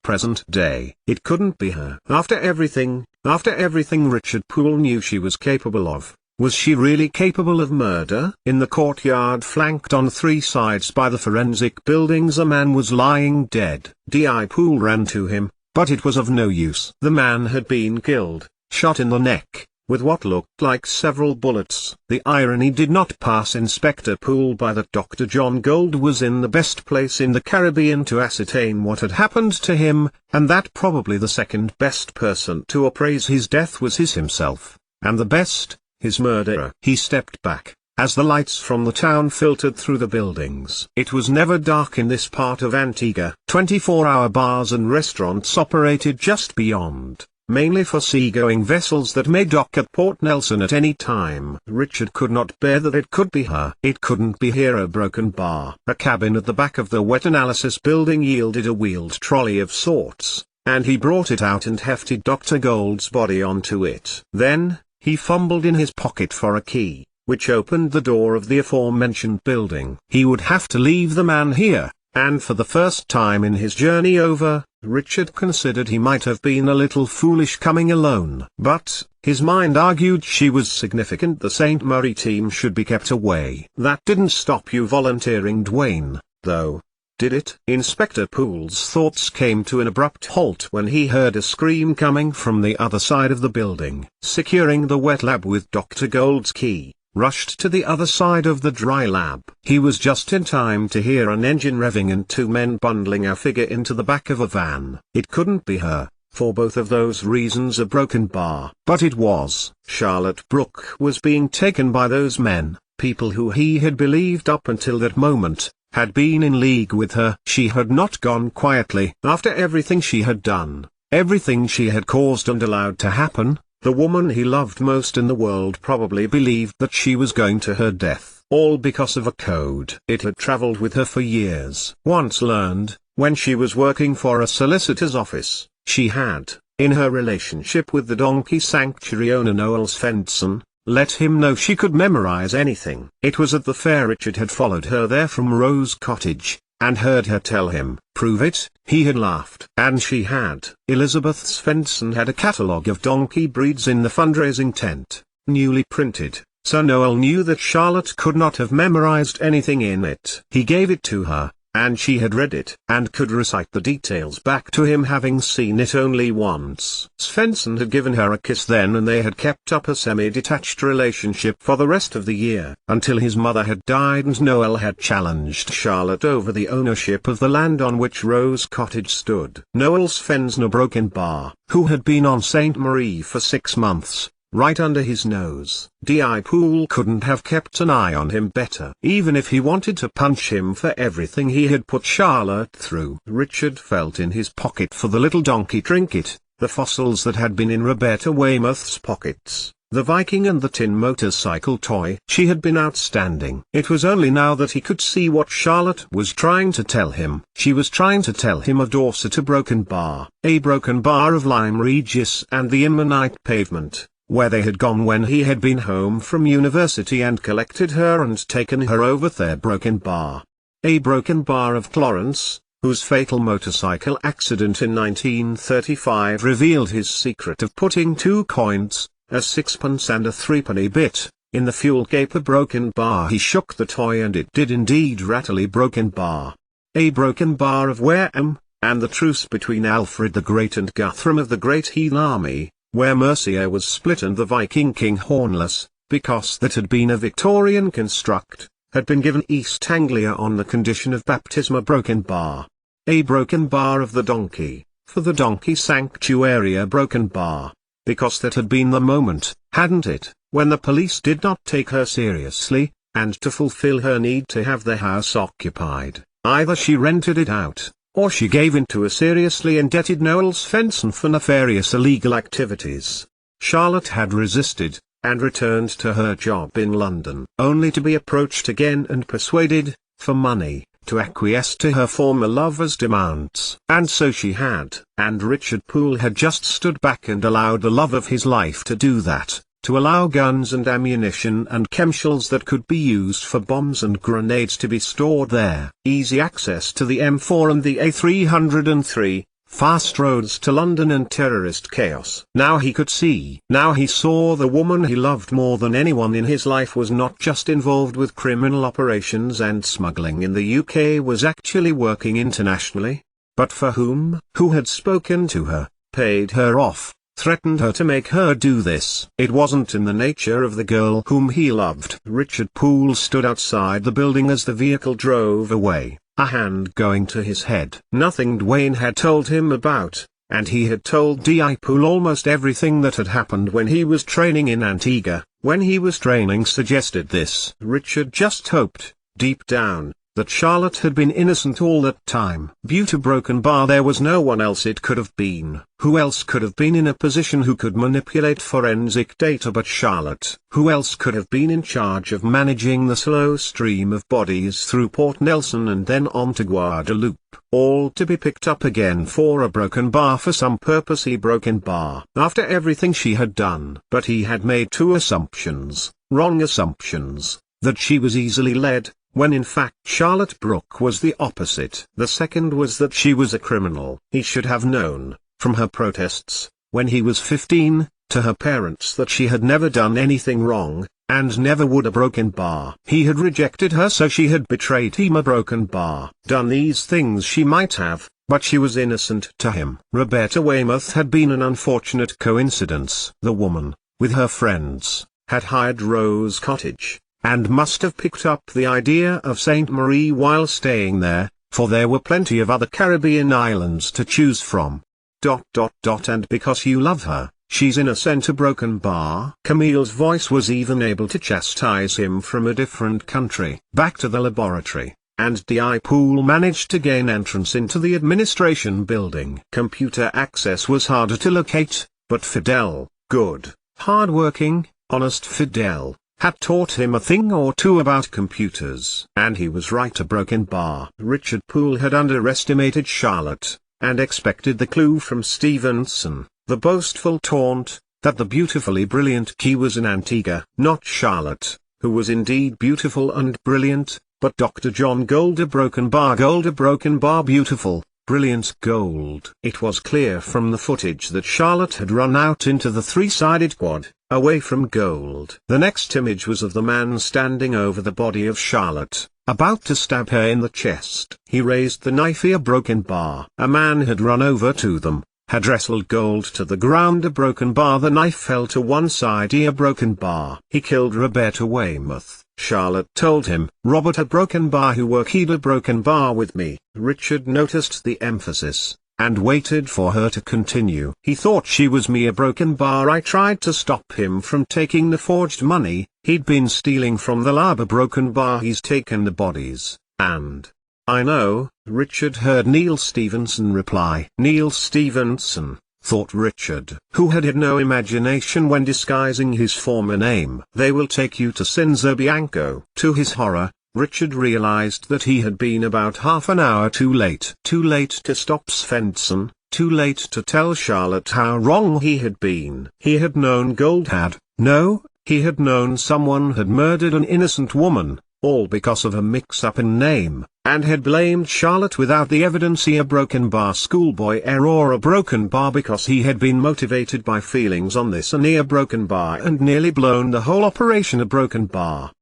present day. It couldn't be her. After everything Richard Poole knew she was capable of, was she really capable of murder? In the courtyard flanked on three sides by the forensic buildings, a man was lying dead. D.I. Poole ran to him, but it was of no use. The man had been killed, shot in the neck, with what looked like several bullets. The irony did not pass Inspector Poole by that Dr. John Gold was in the best place in the Caribbean to ascertain what had happened to him, and that probably the second best person to appraise his death was himself, and the best, his murderer. He stepped back, as the lights from the town filtered through the buildings. It was never dark in this part of Antigua. 24-hour bars and restaurants operated just beyond, mainly for seagoing vessels that may dock at Port Nelson at any time. Richard could not bear that it could be her. It couldn't be here. A broken bar. A cabin at the back of the wet analysis building yielded a wheeled trolley of sorts, and he brought it out and hefted Dr. Gold's body onto it. Then, he fumbled in his pocket for a key, which opened the door of the aforementioned building. He would have to leave the man here, and for the first time in his journey over, Richard considered he might have been a little foolish coming alone. But, his mind argued she was significant. The St. Murray team should be kept away. That didn't stop you volunteering, Dwayne, though, did it? Inspector Poole's thoughts came to an abrupt halt when he heard a scream coming from the other side of the building. Securing the wet lab with Dr. Gold's key, rushed to the other side of the dry lab. He was just in time to hear an engine revving and two men bundling a figure into the back of a van. It couldn't be her, for both of those reasons: a broken bar. But it was. Charlotte Brooke was being taken by those men, people who he had believed up until that moment had been in league with her. She had not gone quietly. After everything she had done, everything she had caused and allowed to happen, the woman he loved most in the world probably believed that she was going to her death, all because of a code. It had traveled with her for years. Once learned, when she was working for a solicitor's office, she had, in her relationship with the donkey sanctuary owner Noel Svensson, let him know she could memorize anything. It was at the fair Richard had followed her there from Rose Cottage, and heard her tell him, "Prove it." He had laughed. And she had. Elizabeth Svensson had a catalogue of donkey breeds in the fundraising tent, newly printed, so Noel knew that Charlotte could not have memorized anything in it. He gave it to her, and she had read it, and could recite the details back to him, having seen it only once. Svensson had given her a kiss then, and they had kept up a semi-detached relationship for the rest of the year, until his mother had died and Noel had challenged Charlotte over the ownership of the land on which Rose Cottage stood. Noel Svensson, a broken bar, who had been on St. Marie for 6 months, right under his nose. D.I. Poole couldn't have kept an eye on him better. Even if he wanted to punch him for everything he had put Charlotte through. Richard felt in his pocket for the little donkey trinket, the fossils that had been in Roberta Weymouth's pockets, the Viking and the tin motorcycle toy. She had been outstanding. It was only now that he could see what Charlotte was trying to tell him. She was trying to tell him of Dorset, a broken bar of Lyme Regis and the Immanite pavement, where they had gone when he had been home from university and collected her and taken her over their broken bar. A broken bar of Clarence, whose fatal motorcycle accident in 1935 revealed his secret of putting 2 coins, a 6pence and a 3penny bit, in the fuel cape. A broken bar. He shook the toy and it did indeed rattle. A broken bar. A broken bar of Wareham, and the truce between Alfred the Great and Guthrum of the Great Heel Army, where Mercia was split and the Viking king Hornless, because that had been a Victorian construct, had been given East Anglia on the condition of baptism. A broken bar. A broken bar of the donkey, for the donkey sanctuary. A broken bar, because that had been the moment, hadn't it, when the police did not take her seriously, and to fulfill her need to have the house occupied, either she rented it out, or she gave in to a seriously indebted Noel Svensson for nefarious illegal activities. Charlotte had resisted, and returned to her job in London, only to be approached again and persuaded, for money, to acquiesce to her former lover's demands. And so she had. And Richard Poole had just stood back and allowed the love of his life to do that, to allow guns and ammunition and chemicals that could be used for bombs and grenades to be stored there. Easy access to the M4 and the A303, fast roads to London and terrorist chaos. Now he could see. Now he saw the woman he loved more than anyone in his life was not just involved with criminal operations and smuggling in the UK, was actually working internationally. But for whom? Who had spoken to her, paid her off, threatened her to make her do this? It wasn't in the nature of the girl whom he loved. Richard Poole stood outside the building as the vehicle drove away, a hand going to his head. Nothing Dwayne had told him about, and he had told D.I. Poole almost everything that had happened when he was training in Antigua. When he was training suggested this. Richard just hoped, deep down, that Charlotte had been innocent all that time. Beauty Broken Bar, there was no one else it could have been. Who else could have been in a position who could manipulate forensic data but Charlotte? Who else could have been in charge of managing the slow stream of bodies through Port Nelson and then on to Guadeloupe, all to be picked up again for a broken bar for some purposely broken bar? After everything she had done. But he had made two assumptions, wrong assumptions: that she was easily led, when in fact Charlotte Brooke was the opposite. The second was that she was a criminal. He should have known, from her protests, when he was 15, to her parents, that she had never done anything wrong, and never would. A broken bar. He had rejected her, so she had betrayed him. A broken bar. Done these things she might have, but she was innocent to him. Roberta Weymouth had been an unfortunate coincidence. The woman, with her friends, had hired Rose Cottage, and must have picked up the idea of St. Marie while staying there, for there were plenty of other Caribbean islands to choose from. And because you love her, she's innocent. A broken bar. Camille's voice was even able to chastise him from a different country. Back to the laboratory, and D.I. Poole managed to gain entrance into the administration building. Computer access was harder to locate, but Fidel, good, hard-working, honest Fidel, had taught him a thing or two about computers. And he was right. A broken bar. Richard Poole had underestimated Charlotte, and expected the clue from Stevenson, the boastful taunt, that the beautifully brilliant Key was in Antigua. Not Charlotte, who was indeed beautiful and brilliant, but Dr. John Gold. A broken bar. Gold. A broken bar. Beautiful, brilliant Gold. It was clear from the footage that Charlotte had run out into the three-sided quad, away from Gold. The next image was of the man standing over the body of Charlotte, about to stab her in the chest. He raised the knife. A broken bar. A man had run over to them, had wrestled Gold to the ground. A broken bar. The knife fell to one side. A broken bar. He killed Roberta Weymouth. Charlotte told him, Robert. A broken bar. Who work? He'd a broken bar with me. Richard noticed the emphasis, and waited for her to continue. He thought she was me. A broken bar. I tried to stop him from taking the forged money he'd been stealing from the lab. A broken bar. He's taken the bodies, and I know. Richard heard Neil Stevenson reply. Neil Stevenson, thought Richard, who had no imagination when disguising his former name. They will take you to Cinza Bianco. To his horror, Richard realized that he had been about half an hour too late. Too late to stop Svensson, too late to tell Charlotte how wrong he had been. He had known Gold had, no, he had known someone had murdered an innocent woman, all because of a mix-up in name, and had blamed Charlotte without the evidence. A broken bar. Schoolboy error. A broken bar because he had been motivated by feelings on this and a broken bar and nearly blown the whole operation. A broken bar.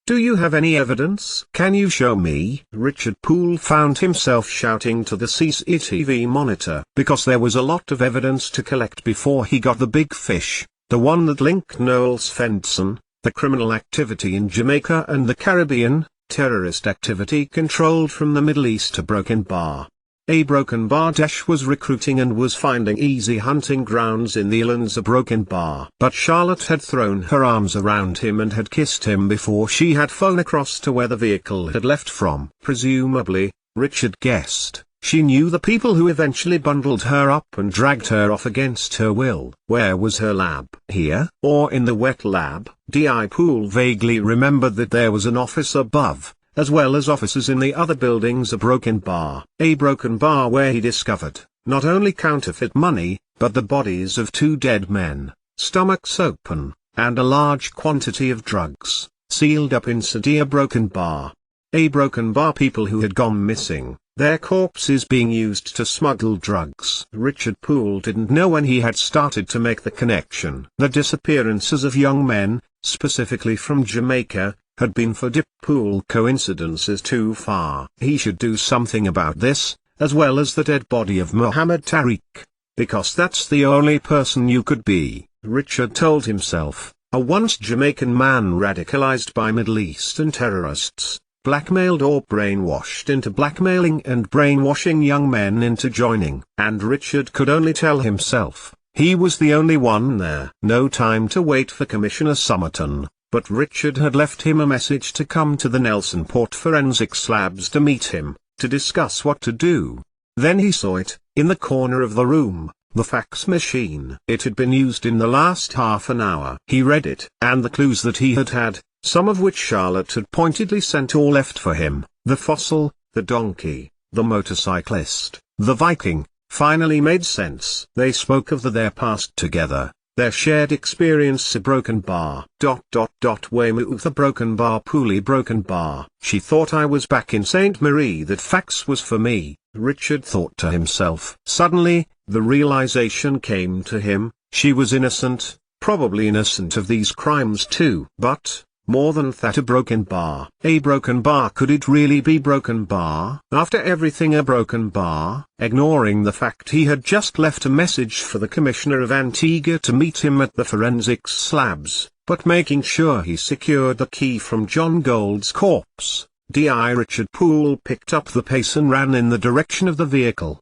Do you have any evidence? Can you show me? Richard Poole found himself shouting to the CCTV monitor, because there was a lot of evidence to collect before he got the big fish, the one that linked Noel Svensson, the criminal activity in Jamaica and the Caribbean, terrorist activity controlled from the Middle East. A broken bar. A broken bar. Daesh was recruiting and was finding easy hunting grounds in the islands. A broken bar. But Charlotte had thrown her arms around him and had kissed him before she had flown across to where the vehicle had left from. Presumably, Richard guessed, she knew the people who eventually bundled her up and dragged her off against her will. Where was her lab? Here, or in the wet lab? D.I. Poole vaguely remembered that there was an office above, as well as offices in the other buildings. A broken bar. A broken bar where he discovered, not only counterfeit money, but the bodies of two dead men, stomachs open, and a large quantity of drugs, sealed up inside. A broken bar. A broken bar. People who had gone missing, their corpses being used to smuggle drugs. Richard Poole didn't know when he had started to make the connection. The disappearances of young men, specifically from Jamaica, had been for Dip Poole coincidences too far. He should do something about this, as well as the dead body of Muhammad Tariq. Because that's the only person you could be, Richard told himself, a once Jamaican man radicalized by Middle Eastern terrorists, blackmailed or brainwashed into blackmailing and brainwashing young men into joining. And Richard could only tell himself, he was the only one there. No time to wait for Commissioner Somerton, but Richard had left him a message to come to the Nelsonport Forensics Labs to meet him, to discuss what to do. Then he saw it, in the corner of the room, the fax machine. It had been used in the last half an hour. He read it, and the clues that he had, some of which Charlotte had pointedly sent or left for him, the fossil, the donkey, the motorcyclist, the Viking, finally made sense. They spoke of their past together, their shared experience. A broken bar. Weymouth broken bar. Pooley broken bar. She thought I was back in St. Marie. That fax was for me, Richard thought to himself. Suddenly, the realization came to him, she was innocent, probably innocent of these crimes too. But, more than that, a broken bar. A broken bar. Could it really be broken bar? After everything, a broken bar? Ignoring the fact he had just left a message for the Commissioner of Antigua to meet him at the forensics labs, but making sure he secured the key from John Gould's corpse, Richard Poole picked up the pace and ran in the direction of the vehicle.